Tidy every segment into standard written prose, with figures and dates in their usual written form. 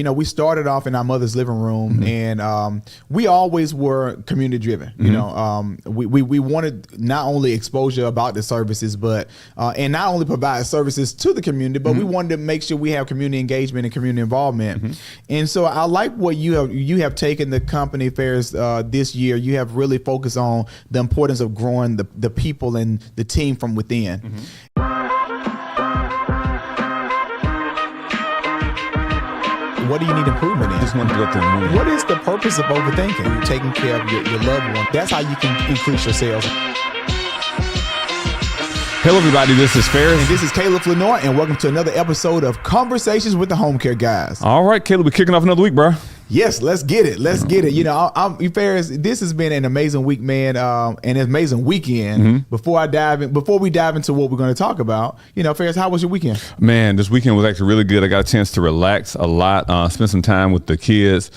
we started off in our mother's living room, and we always were community driven. We wanted not only exposure about the services, but and not only provide services to the community, but we wanted to make sure we have community engagement and community involvement. And so I like what you have taken the company fairs this year. You have really focused on the importance of growing the people and the team from within. What do you need improvement in? Just want to go through and win. What is the purpose of overthinking? Taking care of your loved one. That's how you can increase your sales. Hello, everybody. This is Ferris. And this is Caleb Lenore, and welcome to another episode of Conversations with the Homecare Guyz. All right, Caleb, we're kicking off another week, bro. Yes, let's get it. Let's get it. Ferris, this has been an amazing week, man, and an amazing weekend. Before we dive into what we're going to talk about, Ferris, how was your weekend? Man, this weekend was actually really good. I got a chance to relax a lot, spend some time with the kids.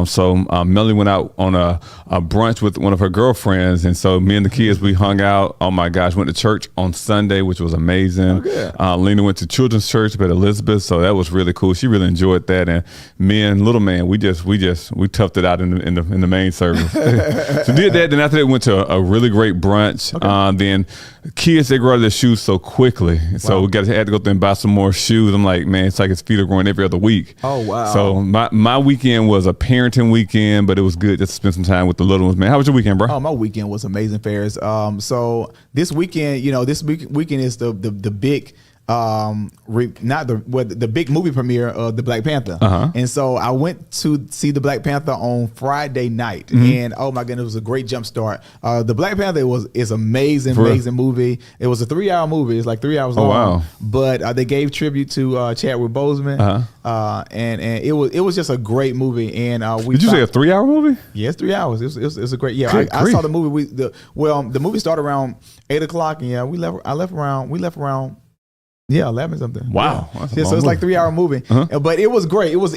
So Melanie went out on a brunch with one of her girlfriends, and so me and the kids, we hung out. Oh my gosh, went to church on Sunday, which was amazing. Lena went to children's church at Elizabeth, so that was really cool. She really enjoyed that, and me and little man, we toughed it out in the main service. So did that. Then after that, went to a really great brunch. Then kids, they grow out of their shoes so quickly. So we had to go through and buy some more shoes. I'm like, man, it's like his feet are growing every other week. Oh wow. So my weekend was a parenting weekend, but it was good just to spend some time with the little ones, man. How was your weekend, bro? Oh, my weekend was amazing, Ferris. So this weekend, weekend is the big the big movie premiere of the Black Panther. And so I went to see the Black Panther on Friday night, and oh my goodness, it was a great jump start. The Black Panther is amazing movie. It was a 3-hour movie. It's like 3 hours long. Wow. But they gave tribute to Chadwick Boseman, and it was just a great movie. And did you say a 3-hour movie? Yeah, it's 3 hours. It was a great. Yeah, I saw the movie. The movie started around 8 o'clock, and we left around. Yeah, 11 something. Wow. Yeah, so it's like 3-hour movie, but it was great. It was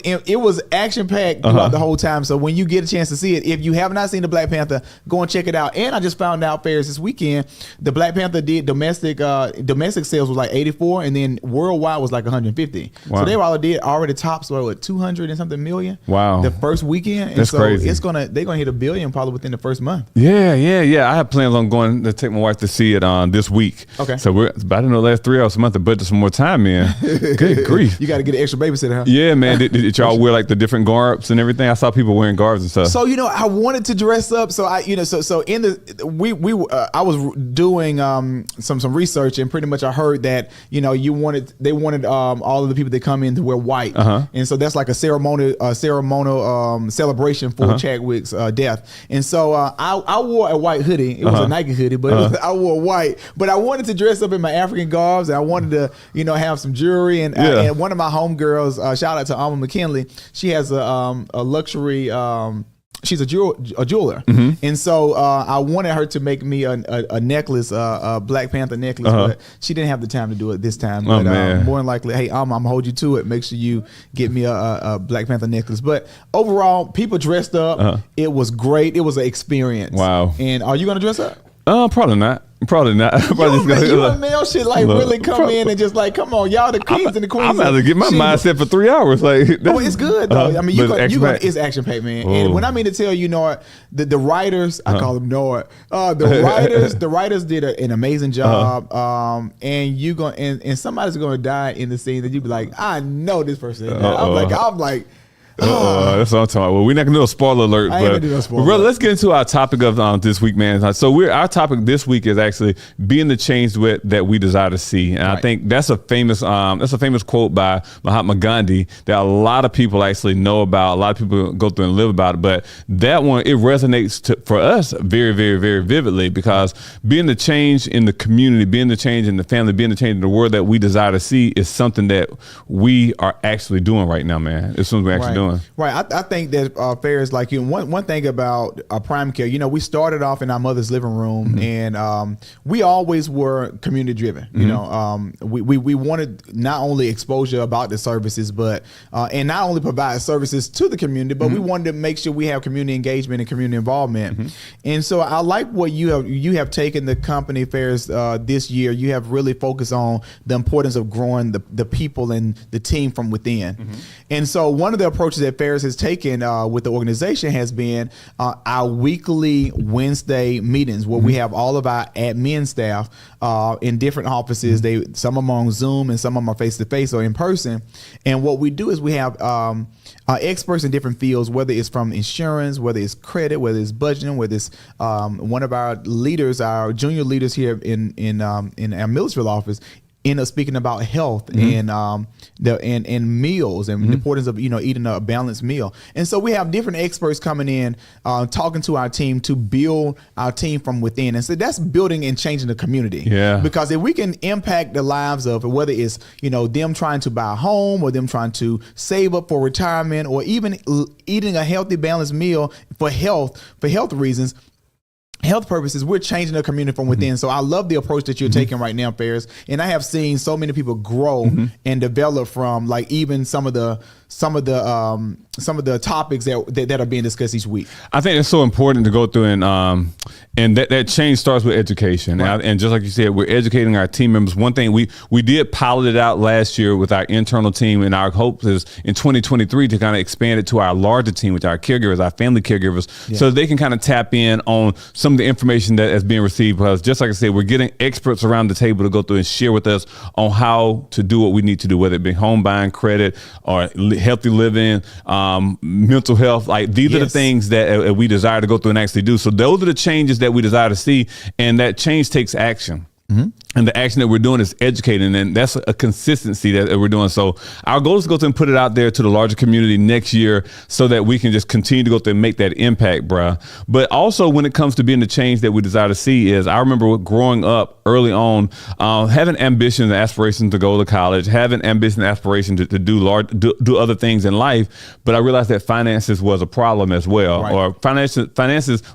action packed throughout the whole time. So when you get a chance to see it, if you have not seen the Black Panther, go and check it out. And I just found out, Ferris, this weekend, the Black Panther did domestic sales was like 84, and then worldwide was like 150. Wow. So they already topped 200 and something million. Wow. The first weekend. And that's so crazy. They're gonna hit $1 billion probably within the first month. Yeah. I have plans on going to take my wife to see it this week. Okay. So we're about in the last 3 hours a month to budget some more time, man. Good grief. You got to get an extra babysitter, huh? Yeah, man. Did y'all wear like the different garbs and everything? I saw people wearing garbs and stuff. So I wanted to dress up. So I was doing some research, and pretty much I heard that they wanted all of the people that come in to wear white, and so that's like a ceremonial celebration for Chadwick's death. And so I wore a white hoodie. It was a Nike hoodie, but I wore white. But I wanted to dress up in my African garbs, and I wanted to have some jewelry, and one of my homegirls, shout out to Alma McKinley, she has a luxury. She's a jeweler, and so I wanted her to make me a necklace, a Black Panther necklace, but she didn't have the time to do it this time. But more than likely, hey, I'm gonna hold you to it. Make sure you get me a Black Panther necklace. But overall, people dressed up. It was great. It was an experience. Wow. And are you gonna dress up? Probably not. You want male shit really come in and just like, come on, y'all the kings and the queens. I'm about to get my mindset for 3 hours. It's good though. I mean, it's action packed, man. And when I mean to tell you, the writers, I call them Nord. The writers did an amazing job. And somebody's gonna die in the scene that you be like, I know this person. I'm like. That's what I'm talking about. Well, we're not gonna do a spoiler alert, but let's get into our topic of this week, man. So our topic this week is actually being the change that we desire to see, and I think that's a famous quote by Mahatma Gandhi that a lot of people actually know about. A lot of people go through and live about it, but that one, it resonates for us very, very, very vividly, because being the change in the community, being the change in the family, being the change in the world that we desire to see is something that we are actually doing right now, man. It's something we're actually doing. doing. Right. I think that Ferris, like one thing about Prime Care, we started off in our mother's living room, and we always were community driven. We wanted not only exposure about the services, but and not only provide services to the community, but we wanted to make sure we have community engagement and community involvement. And so I like what you have taken the company, Ferris, this year. You have really focused on the importance of growing the people and the team from within. And so one of the approaches that Ferris has taken with the organization has been our weekly Wednesday meetings, where we have all of our admin staff in different offices. Some of them are on Zoom and some of them are face to face or in person. And what we do is we have experts in different fields, whether it's from insurance, whether it's credit, whether it's budgeting, whether it's one of our leaders, our junior leaders here in our Millersville office, end up speaking about health and meals and the importance of eating a balanced meal. And so we have different experts coming in, talking to our team to build our team from within. And so that's building and changing the community. Yeah. Because if we can impact the lives of, whether it's them trying to buy a home or them trying to save up for retirement or even eating a healthy balanced meal for health reasons, health purposes, we're changing the community from within. So I love the approach that you're taking right now, Ferris. And I have seen so many people grow and develop from even some of the topics that are being discussed each week. I think it's so important to go through and that change starts with education. Right. And just like you said, we're educating our team members. One thing we did pilot it out last year with our internal team, and our hope is in 2023 to kind of expand it to our larger team, with our caregivers, our family caregivers, so they can kind of tap in on some of the information that is being received. Because just like I said, we're getting experts around the table to go through and share with us on how to do what we need to do, whether it be home buying, credit, or healthy living, mental health. Like these are the things that we desire to go through and actually do. So those are the changes that we desire to see, and that change takes action. And the action that we're doing is educating, and that's a consistency that we're doing. So our goal is to go through and put it out there to the larger community next year, so that we can just continue to go through and make that impact, bruh. But also, when it comes to being the change that we desire to see, is I remember growing up early on, having ambitions and aspirations to go to college, having ambition and aspiration to do other things in life. But I realized that finances was a problem as well. Right. Or finances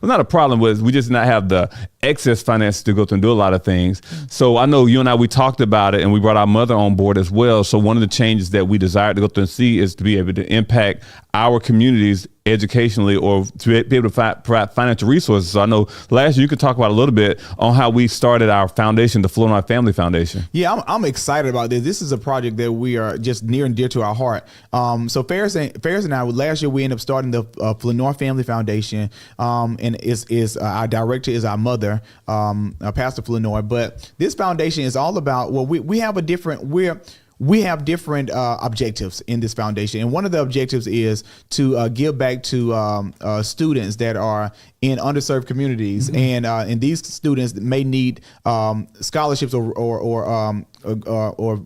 was not a problem, was we just did not have the excess finances to go through and do a lot of things. So I know you and I, we talked about it, and we brought our mother on board as well. So one of the changes that we desire to go through and see is to be able to impact our communities educationally, or to be able to provide financial resources. So I know last year you could talk about a little bit on how we started our foundation, the Flournoy Family Foundation. Yeah, I'm excited about this. This is a project that we are just near and dear to our heart. So Ferris and I, last year we ended up starting the Flournoy Family Foundation, and is our director is our mother, Pastor Flournoy. But this foundation is all about, we have different objectives in this foundation. And one of the objectives is to give back to students that are in underserved communities. And these students may need scholarships or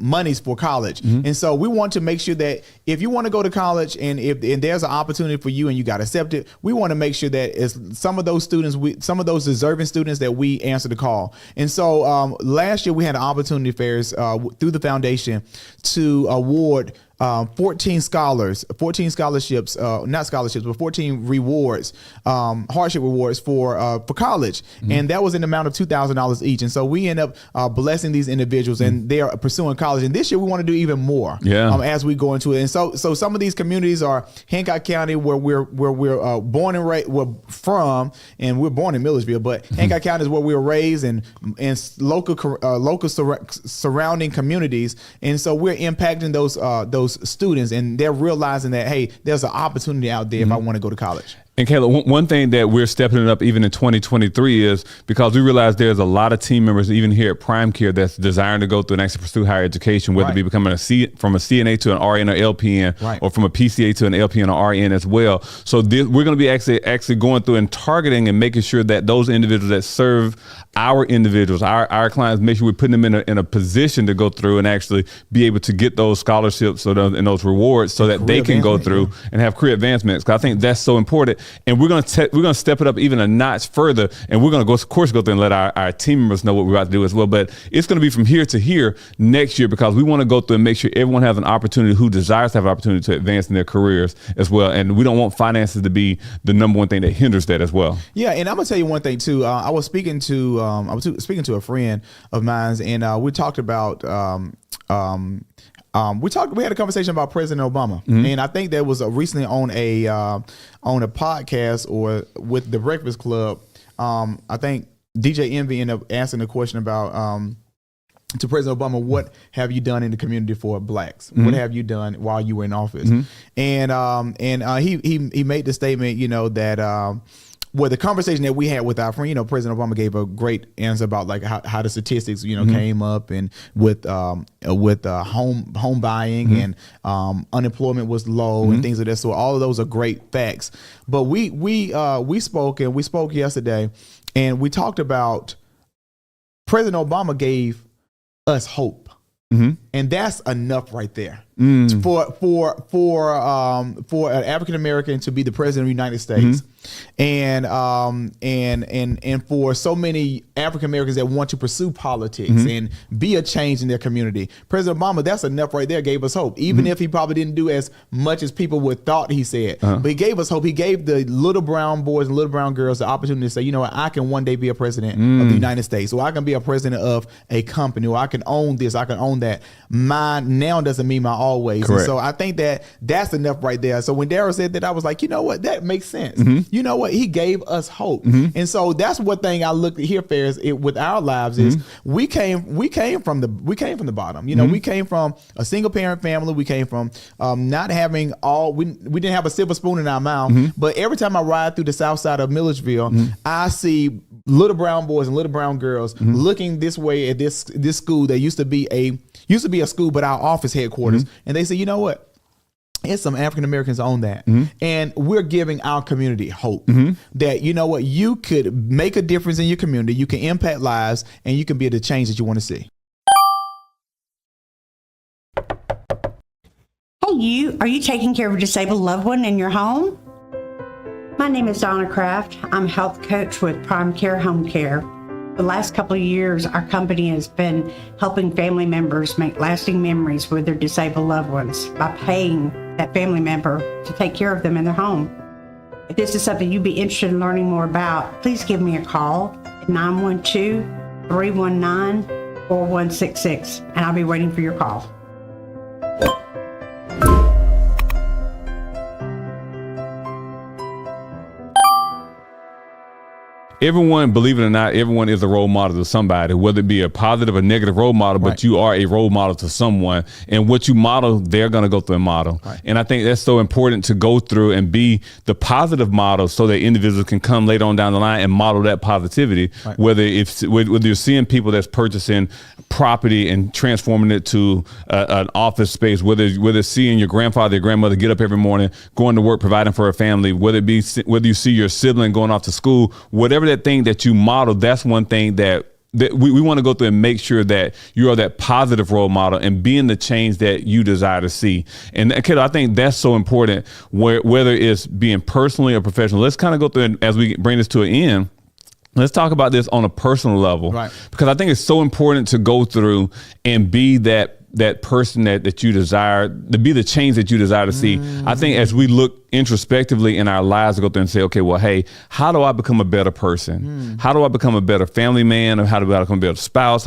monies for college. And so we want to make sure that if you want to go to college, and there's an opportunity for you and you got accepted, we want to make sure that it's some of those deserving students, that we answer the call. And so last year we had an opportunity, Ferris, through the foundation, to award 14 scholarships, not scholarships, but 14 rewards, hardship rewards for college. And that was in the amount of $2,000 each. And so we end up blessing these individuals, and they are pursuing college. And this year we want to do even more as we go into it. And so some of these communities are Hancock County, where we're born and raised, we're from, and we're born in Millersville, but Hancock County is where we were raised, and local surrounding communities. And so we're impacting those students, and they're realizing that, hey, there's an opportunity out there if I want to go to college. And Kayla, one thing that we're stepping it up even in 2023 is because we realize there's a lot of team members, even here at Prime Care, that's desiring to go through and actually pursue higher education, whether it be becoming from a CNA to an RN or LPN, or from a PCA to an LPN or RN as well. So we're going to be actually going through and targeting and making sure that those individuals that serve our individuals, our clients, make sure we're putting them in a position to go through and actually be able to get those scholarships, so and those rewards so that they can go through and have career advancements. Because I think that's so important. And we're gonna step it up even a notch further. And we're gonna of course go through and let our team members know what we're about to do as well. But it's gonna be from here to here next year, because we want to go through and make sure everyone has an opportunity who desires to have an opportunity to advance in their careers as well. And we don't want finances to be the number one thing that hinders that as well. Yeah, and I'm gonna tell you one thing too. I was speaking to a friend of mine, and we talked about we had a conversation about President Obama, and I think that was recently on a podcast or with the Breakfast Club. I think DJ Envy ended up asking a question about to President Obama, what have you done in the community for blacks? What have you done while you were in office? And he made the statement, that well, the conversation that we had with our friend, President Obama gave a great answer about like how the statistics, came up, and with home buying and unemployment was low and things of that sort. All of those are great facts. But we spoke yesterday, and we talked about President Obama gave us hope, and that's enough right there. For an African American to be the president of the United States, and for so many African Americans that want to pursue politics and be a change in their community, President Obama, that's enough right there. Gave us hope, even if he probably didn't do as much as people would thought he said. But he gave us hope. He gave the little brown boys and little brown girls the opportunity to say, I can one day be a president of the United States, or I can be a president of a company, or I can own this, I can own that. Mine now doesn't mean my always. And so I think that's enough right there. So when Darryl said that, I was like, you know what, that makes sense. You know what, he gave us hope. And so that's one thing I look at here, Ferris, with our lives is we came from the bottom. We came from a single parent family. We came from not having we didn't have a silver spoon in our mouth. But every time I ride through the south side of Milledgeville, I see little brown boys and little brown girls looking this way at this school that used to be a school, but our office headquarters. And they say, you know what? It's some African Americans on that. And we're giving our community hope that, you could make a difference in your community. You can impact lives, and you can be the change that you want to see. Hey, are you taking care of a disabled loved one in your home? My name is Donna Kraft. I'm a health coach with Prime Care Home Care. The last couple of years, our company has been helping family members make lasting memories with their disabled loved ones by paying that family member to take care of them in their home. If this is something you'd be interested in learning more about, please give me a call at 912-319-4166, and I'll be waiting for your call. Everyone, believe it or not, everyone is a role model to somebody, whether it be a positive or negative role model, but you are a role model to someone. And what you model, they're going to go through and model. And I think that's so important to go through and be the positive model so that individuals can come later on down the line and model that positivity. Whether you're seeing people that's purchasing property and transforming it to an office space, whether seeing your grandfather, your grandmother get up every morning, going to work, providing for a family, whether you see your sibling going off to school, whatever that thing that you model, that's one thing that we want to go through and make sure that you are that positive role model and being the change that you desire to see. And kiddo, I think that's so important, whether it's being personally or professional. Let's kind of go through, and as we bring this to an end, let's talk about this on a personal level, because I think it's so important to go through and be that person that you desire, to be the change that you desire to see. I think as we look introspectively in our lives, to go through and say, okay, well, hey, how do I become a better person? How do I become a better family man? Or how do I become a better spouse?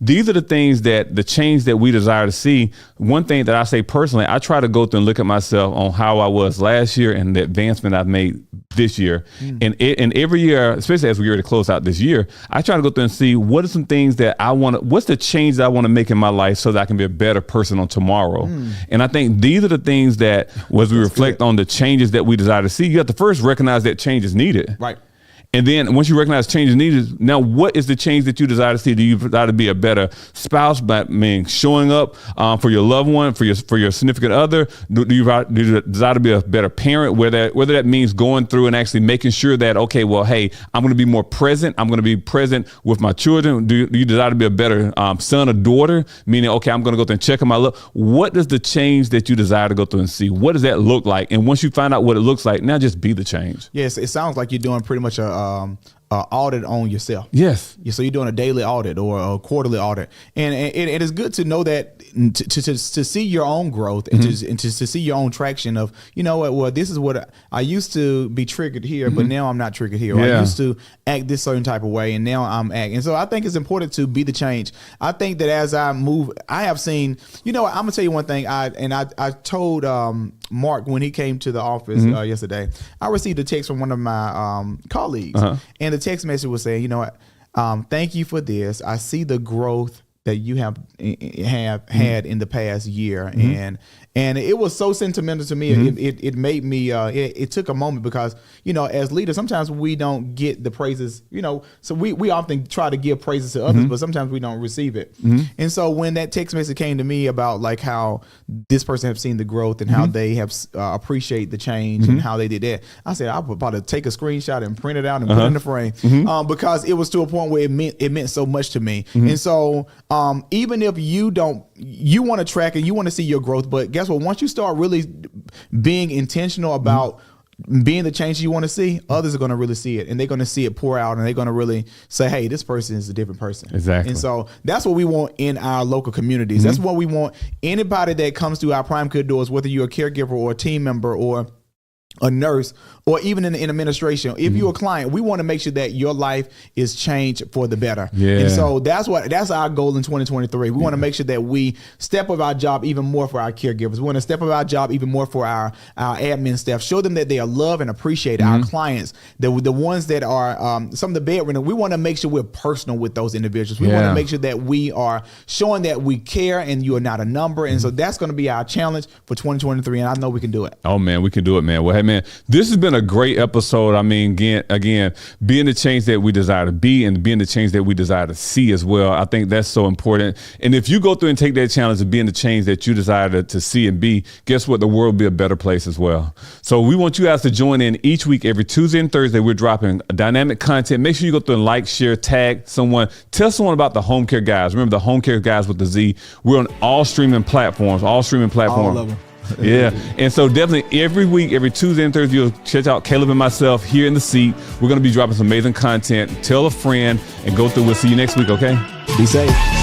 These are the things the change that we desire to see. One thing that I say personally, I try to go through and look at myself on how I was last year and the advancement I've made this year. And every year, especially as we are to close out this year, I try to go through and see what are some things that what's the change that I want to make in my life so that I can be a better person on tomorrow. And I think these are the things that, as we reflect on the changes that we desire to see, you have to first recognize that change is needed. And then once you recognize change is needed, now what is the change that you desire to see? Do you desire to be a better spouse, by showing up for your loved one, for your significant other? Do you desire to be a better parent, whether that means going through and actually making sure that, okay, well, hey, I'm going to be more present. I'm going to be present with my children. Do you desire to be a better son or daughter? Meaning, okay, I'm going to go through and check on my love. What is the change that you desire to go through and see? What does that look like? And once you find out what it looks like, now just be the change. Yes, it sounds like you're doing pretty much a audit on yourself. Yes. So you're doing a daily audit or a quarterly audit, and it is good to know that to see your own growth and to see your own traction of, you know what, well, this is what I used to be triggered here, but now I'm not triggered here. Yeah. I used to act this certain type of way, and now I'm acting. So I think it's important to be the change. I think that as I move, I have seen, you know, I'm gonna tell you one thing. I told Mark when he came to the office yesterday, I received a text from one of my colleagues, and the text message was saying, you know what, thank you for this. I see the growth that you have had in the past year, and it was so sentimental to me. It made me. It took a moment because, you know, as leaders, sometimes we don't get the praises. You know, so we often try to give praises to others, but sometimes we don't receive it. And so when that text message came to me about like how this person have seen the growth and how they have appreciate the change and how they did that, I said I'm about to take a screenshot and print it out and put it in the frame because it was to a point where it meant so much to me. And so even if you want to track and you want to see your growth, but guess what? Once you start really being intentional about being the change you want to see, others are going to really see it, and they're going to see it pour out, and they're going to really say, hey, this person is a different person. Exactly. And so that's what we want in our local communities. That's what we want. Anybody that comes through our Prime Care doors, whether you're a caregiver or a team member or a nurse, or even in administration, if you're a client, we want to make sure that your life is changed for the better. Yeah. And so that's our goal in 2023. We want to make sure that we step up our job even more for our caregivers. We want to step up our job even more for our admin staff. Show them that they are loved and appreciated. Our clients, the ones that are some of the bedridden, we want to make sure we're personal with those individuals. We want to make sure that we are showing that we care and you are not a number. And so that's going to be our challenge for 2023. And I know we can do it. Oh man, we can do it, man. Well, hey man, this has been a great episode. I mean, again, being the change that we desire to be and being the change that we desire to see as well. I think that's so important. And if you go through and take that challenge of being the change that you desire to see and be, guess what? The world will be a better place as well. So we want you guys to join in each week. Every Tuesday and Thursday, we're dropping dynamic content. Make sure you go through and like, share, tag someone. Tell someone about the Homecare Guyz. Remember the Homecare Guyz with the Z. We're on all streaming platforms. All of them. Yeah. And so definitely every week, every Tuesday and Thursday, you'll check out Caleb and myself here in the seat. We're going to be dropping some amazing content. Tell a friend and go through. We'll see you next week. Okay. Be safe.